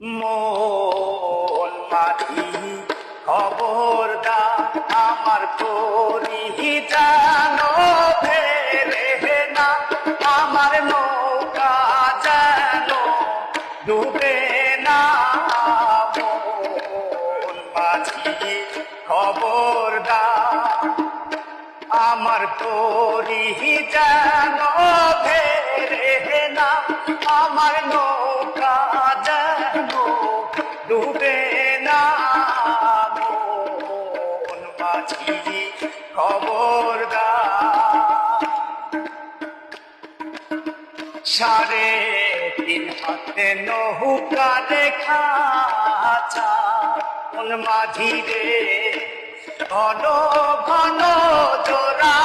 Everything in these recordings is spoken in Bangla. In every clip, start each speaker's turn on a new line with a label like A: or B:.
A: মন মাঝি খবরদার আমার তরি জানো ফেরে না, আমার নৌকা যেন ডুবে না। মন মাঝি খবরদার আমার তরি যেন ফেরে না, আমার নৌকা যেন ডুবে না। মন মাঝি খবরদার। 3.5 হাতে নৌকা দেখা মন মাঝি রে ঘন ঘন জোড়া।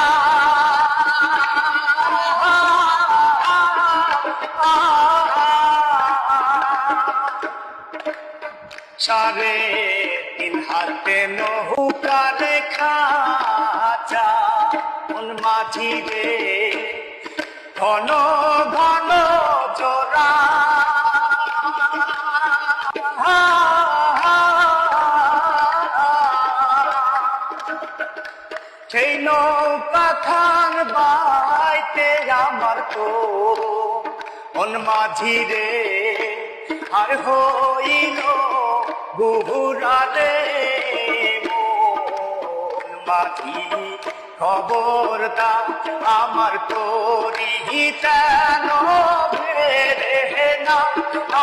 A: 3.5 হাতে নৌকা দেখা মন মাঝি রে ঘন ঘন জোড়া। সেই নৌকা খান বাইতে আমার তো মন মাঝি রে আর হইল গুহুরা রে। মন মাঝি খবরদার আমার তরি যেন ফেরে না,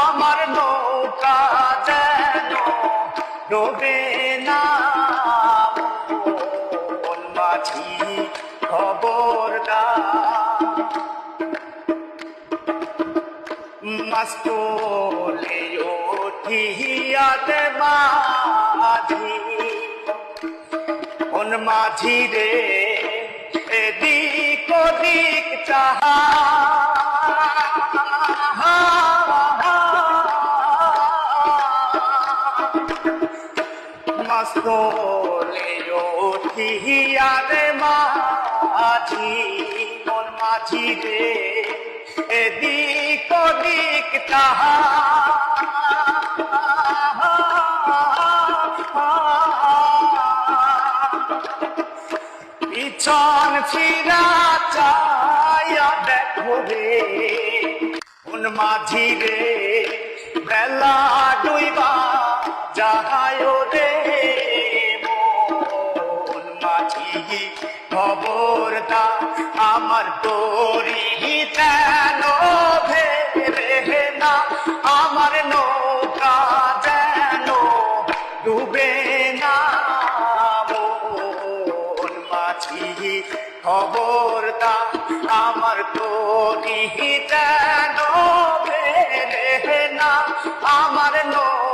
A: আমার নৌকা যেন ডোবে না। মন মাঝি খবরদার। মাস্তলে উঠিয়া দে মাঝি মন মাঝি রে এদিক ওদিক চাহা। মাস্তলে উঠিয়া দে মাঝি মন মাঝি রে এদিক ওদিক চাহা। পিছন ফিরা চায়া দেখো রে মন মাঝি রে বেলা ডুইবা যায় রে। মন মাঝি খবরদার আমার তরি যেন ফেরে না, আমার নৌকা যেন ডুবে না। মন মাঝি খবরদার আমার তরি যেন ফেরে না, আমার নৌকা